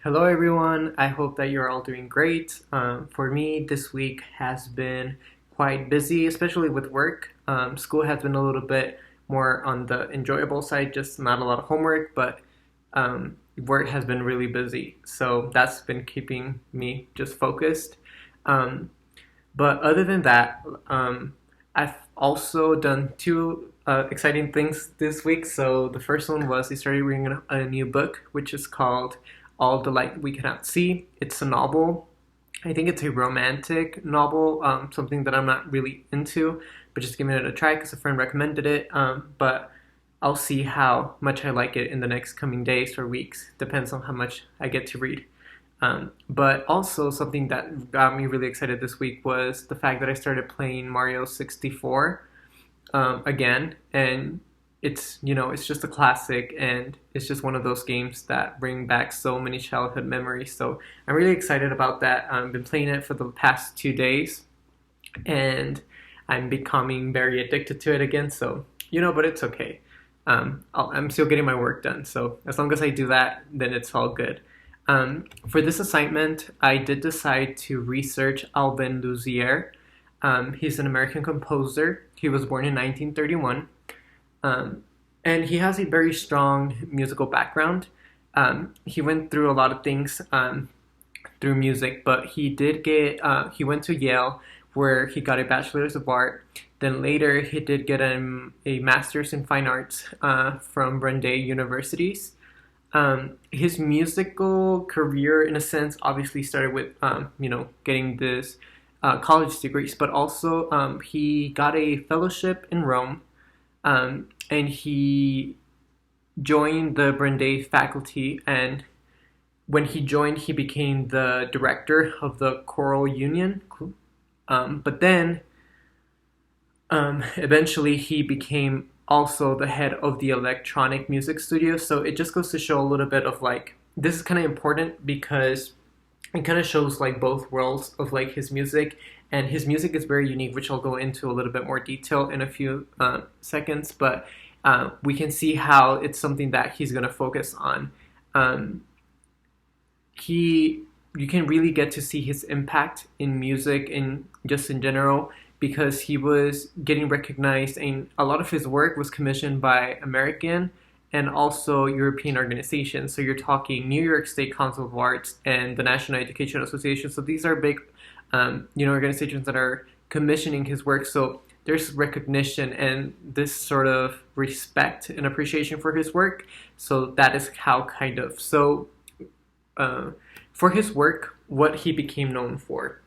Hello, everyone. I hope that you're all doing great. For me, this week has been quite busy, especially with work. School has been a little bit more on the enjoyable side, just not a lot of homework, but work has been really busy. So that's been keeping me just focused. Um, but other than that, I've also done two exciting things this week. So the first one was I started reading a new book, which is called All the Light We Cannot See. It's a novel. I think it's a romantic novel, something that I'm not really into, but just giving it a try because a friend recommended it. But I'll see how much I like it in the next coming days or weeks. Depends on how much I get to read. But also something that got me really excited this week was the fact that I started playing Mario 64 again, and it's just a classic, and it's just one of those games that bring back so many childhood memories. So I'm really excited about that. I've been playing it for the past 2 days, and I'm becoming very addicted to it again. So but it's okay. I'm still getting my work done. So as long as I do that, then it's all good. For this assignment, I did decide to research Alvin Luzier. He's an American composer. He was born in 1931, and he has a very strong musical background. He went through a lot of things through music, but he went to Yale where he got a bachelor's of art. Then later he did get a master's in fine arts from Brandeis Universities. His musical career, in a sense, obviously started with getting this college degrees, but also he got a fellowship in Rome, and he joined the Brandeis faculty. And when he joined, he became the director of the choral union. But then eventually he became also the head of the electronic music studio. So it just goes to show a little bit of this is kind of important because it kind of shows both worlds of his music, and his music is very unique, which I'll go into a little bit more detail in a few seconds. But we can see how it's something that he's going to focus on. He You can really get to see his impact in music and just in general, because he was getting recognized, and a lot of his work was commissioned by American and also European organizations. So you're talking New York State Council of Arts and the National Education Association. So these are big organizations that are commissioning his work. So there's recognition and this sort of respect and appreciation for his work. So that is how for his work, what he became known for.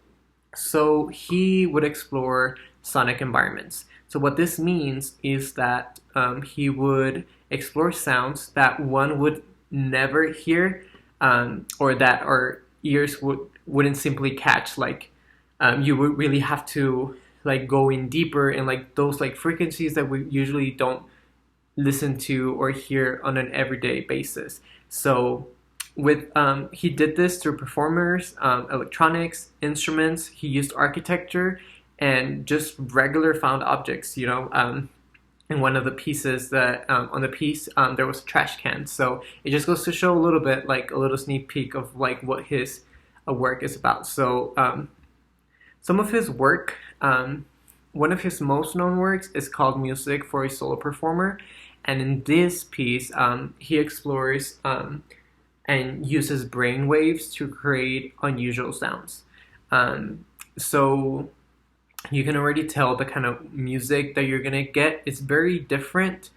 So he would explore sonic environments. So what this means is that he would explore sounds that one would never hear, or that our ears wouldn't simply catch. You would really have to go in deeper in those frequencies that we usually don't listen to or hear on an everyday basis. So he did this through performers, electronics, instruments. He used architecture and just regular found objects. In one of the pieces that on the piece there was a trash can. So it just goes to show a little bit, a little sneak peek of what his work is about. So some of his work, one of his most known works is called Music for a Solo Performer, and in this piece he explores and uses brain waves to create unusual sounds. So you can already tell the kind of music that you're gonna get. It's very different.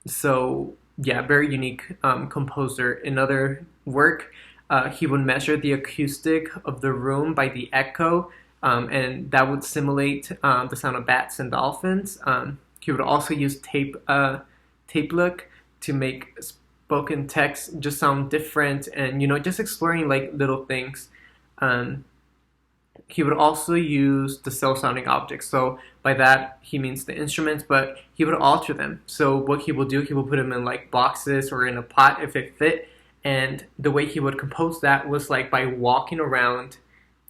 So yeah, very unique composer. In other work, he would measure the acoustic of the room by the echo, and that would simulate the sound of bats and dolphins. He would also use tape look to make spoken text just sound different, and just exploring little things. He would also use the self-sounding objects. So by that he means the instruments, but he would alter them. So what he will do, he will put them in boxes or in a pot if it fit. And the way he would compose that was by walking around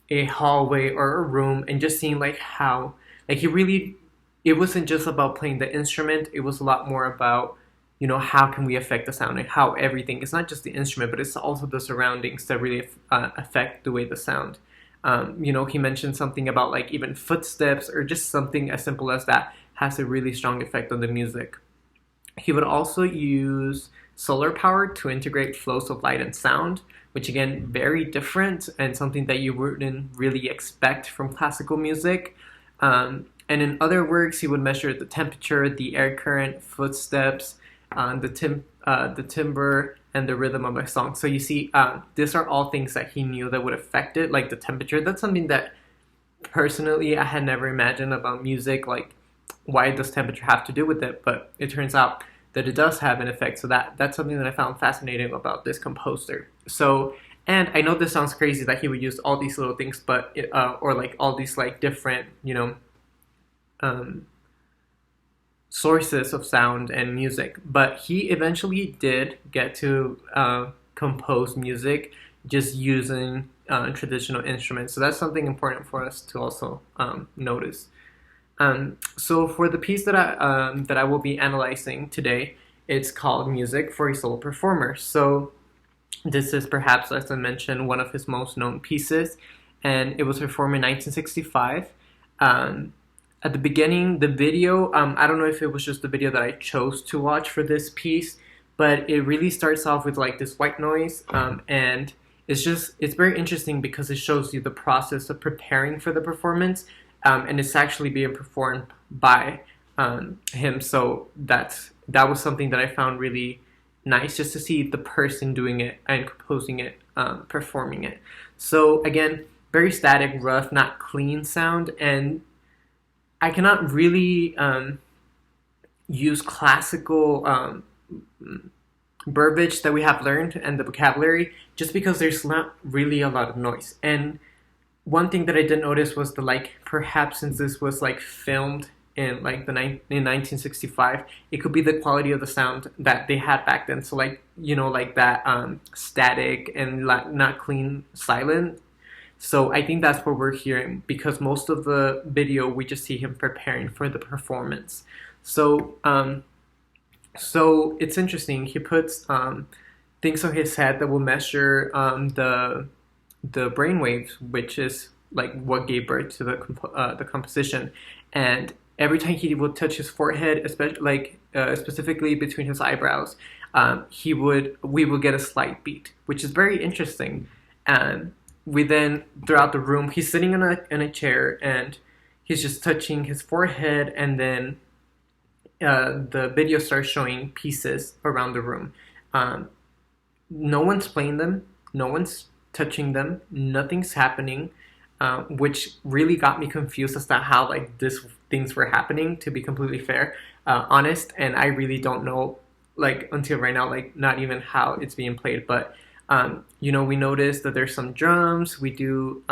a hallway or a room and just seeing how he really, it wasn't just about playing the instrument. It was a lot more about how can we affect the sound and how everything, it's not just the instrument, but it's also the surroundings that really affect the way the sound. He mentioned something about like even footsteps or just something as simple as that has a really strong effect on the music. He would also use solar power to integrate flows of light and sound, which again, very different and something that you wouldn't really expect from classical music. And in other works, he would measure the temperature, the air current, footsteps, the timbre, and the rhythm of a song. So you see, these are all things that he knew that would affect it, like the temperature. That's something that personally I had never imagined about music. Like, why does temperature have to do with it? But it turns out that it does have an effect. So that's something that I found fascinating about this composer. So, and I know this sounds crazy that he would use all these little things, but or like all these like different, um, sources of sound and music. But he eventually did get to compose music just using traditional instruments. So that's something important for us to also notice. So for the piece that I will be analyzing today, it's called Music for a Solo Performer. So this is perhaps, as I mentioned, one of his most known pieces, and it was performed in 1965. At the beginning, the video, I don't know if it was just the video that I chose to watch for this piece, but it really starts off with like this white noise, and it's very interesting because it shows you the process of preparing for the performance, and it's actually being performed by him. So that was something that I found really nice, just to see the person doing it and composing it, performing it. So again, very static, rough, not clean sound, and I cannot really use classical verbiage that we have learned and the vocabulary, just because there's not really a lot of noise. And one thing that I did notice was perhaps since this was like filmed in like in 1965, it could be the quality of the sound that they had back then. So like like that static and not clean, silent. So I think that's what we're hearing, because most of the video we just see him preparing for the performance. So it's interesting. He puts things on his head that will measure the brain waves, which is like what gave birth to the composition. And every time he would touch his forehead, especially specifically between his eyebrows, we would get a slight beat, which is very interesting. And we then, throughout the room, he's sitting in a chair and he's just touching his forehead, and then the video starts showing pieces around the room. No one's playing them, no one's touching them, nothing's happening, which really got me confused as to how like these things were happening, to be completely honest, and I really don't know like until right now, like not even how it's being played. But we noticed that there's some drums. We do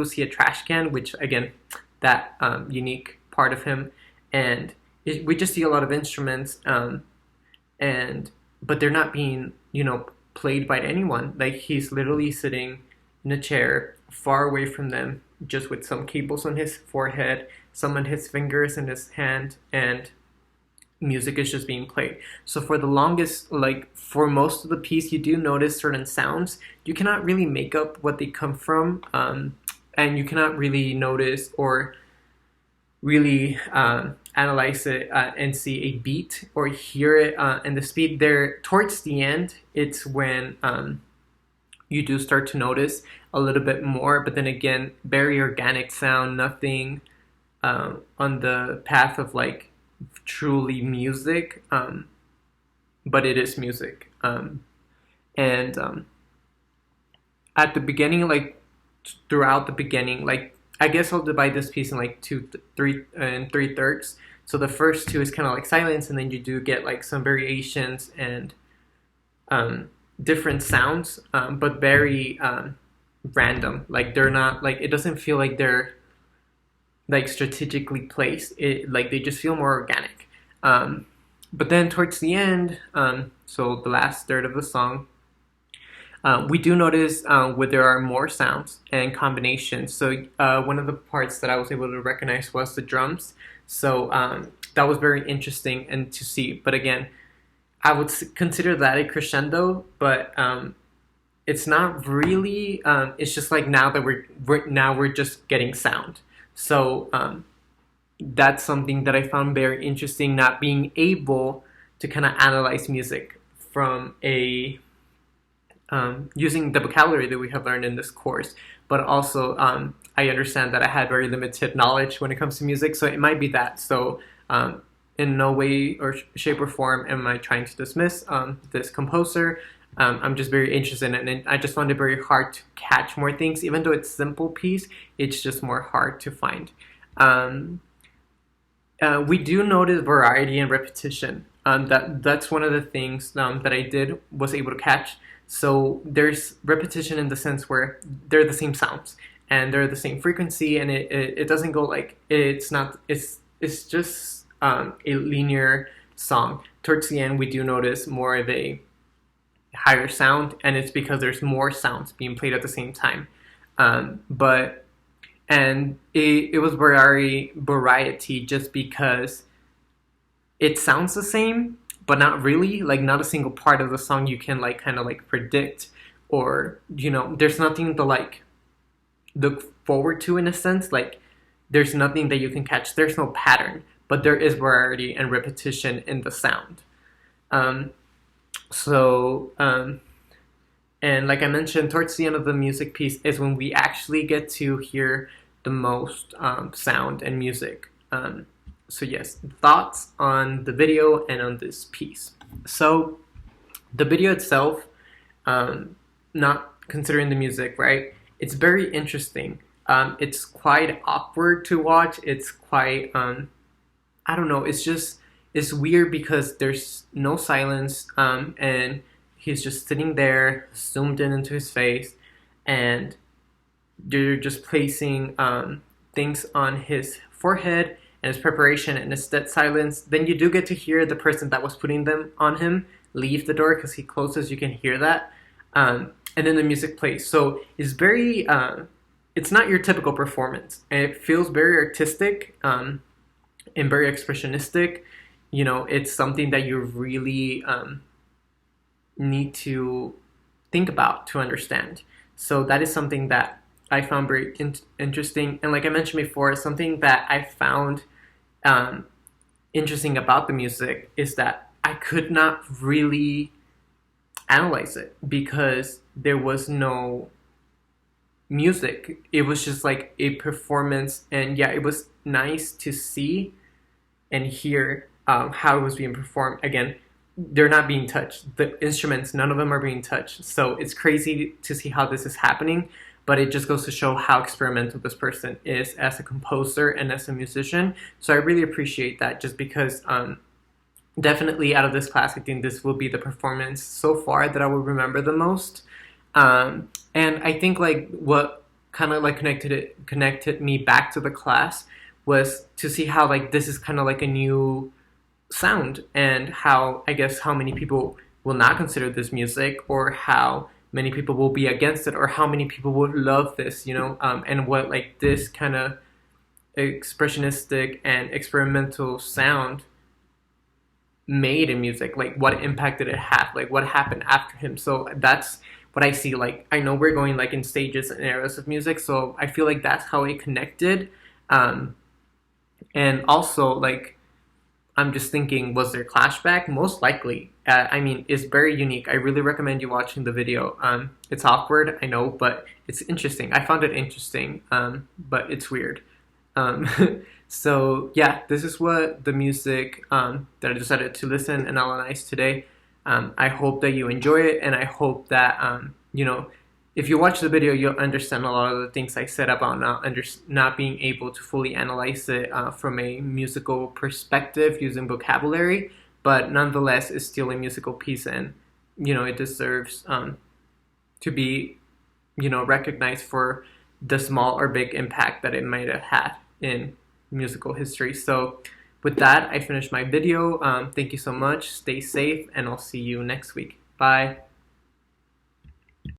see a trash can, which again, that unique part of him, and we just see a lot of instruments, but they're not being played by anyone. Like he's literally sitting in a chair far away from them, just with some cables on his forehead, some on his fingers and his hand, and music is just being played. So for the longest, like for most of the piece, you do notice certain sounds. You cannot really make up what they come from, and you cannot really notice or really analyze it and see a beat or hear it. And the speed there towards the end, it's when you do start to notice a little bit more. But then again, very organic sound, nothing on the path of like truly music, but it is music. And at the beginning, like throughout the beginning, like I guess I'll divide this piece in like three thirds. So the first two is kind of like silence, and then you do get like some variations and different sounds, but very random. Like they're not like, it doesn't feel like they're like strategically placed. It like they just feel more organic. But then towards the end, so the last third of the song, we do notice where there are more sounds and combinations. So one of the parts that I was able to recognize was the drums. So that was very interesting and to see. But again, I would consider that a crescendo, but it's not really. It's just like now that we're just getting sound. So that's something that I found very interesting. Not being able to kind of analyze music from a using the vocabulary that we have learned in this course, but also I understand that I had very limited knowledge when it comes to music, so it might be that. So in no way or shape or form am I trying to dismiss this composer. I'm just very interested in it, and I just found it very hard to catch more things. Even though it's a simple piece, it's just more hard to find. Um, we do notice variety and repetition. That's one of the things that I did was able to catch. So there's repetition in the sense where they're the same sounds and they're the same frequency, and it doesn't go like it's not it's just a linear song. Towards the end, we do notice more of a higher sound, and it's because there's more sounds being played at the same time. But and it was variety just because it sounds the same, but not really. Like not a single part of the song you can like kind of like predict, or there's nothing to like look forward to in a sense. Like there's nothing that you can catch. There's no pattern, but there is variety and repetition in the sound. Um, so and like I mentioned, towards the end of the music piece is when we actually get to hear the most sound and music. So yes, thoughts on the video and on this piece. So the video itself, not considering the music, right? It's very interesting. It's quite awkward to watch. It's quite, I don't know. It's weird because there's no silence, and he's just sitting there, zoomed in into his face, and they're just placing things on his forehead and his preparation and his dead silence. Then you do get to hear the person that was putting them on him leave the door because he closes. You can hear that, and then the music plays. So it's very, it's not your typical performance, and it feels very artistic and very expressionistic. It's something that you really need to think about to understand. So that is something that I found very interesting. And like I mentioned before, something that I found interesting about the music is that I could not really analyze it because there was no music. It was just like a performance. And yeah, it was nice to see and hear how it was being performed. Again, they're not being touched. The instruments, none of them are being touched. So it's crazy to see how this is happening, but it just goes to show how experimental this person is as a composer and as a musician. So I really appreciate that, just because definitely out of this class, I think this will be the performance so far that I will remember the most. And I think like what kind of like connected me back to the class was to see how like this is kind of like a new sound, and how I guess how many people will not consider this music, or how many people will be against it, or how many people would love this, and what like this kind of expressionistic and experimental sound made in music, like what impact did it have, like what happened after him. So that's what I see. Like I know we're going like in stages and eras of music, so I feel like that's how it connected. And also like I'm just thinking, was there clashback? Most likely. I mean, it's very unique. I really recommend you watching the video. It's awkward, I know, but it's interesting. I found it interesting, but it's weird. Um, so yeah, this is what the music that I decided to listen and analyze today. I hope that you enjoy it, and I hope that if you watch the video, you'll understand a lot of the things I said about not being able to fully analyze it from a musical perspective using vocabulary, but nonetheless, it's still a musical piece, and it deserves to be recognized for the small or big impact that it might have had in musical history. So with that, I finished my video. Thank you so much. Stay safe, and I'll see you next week. Bye.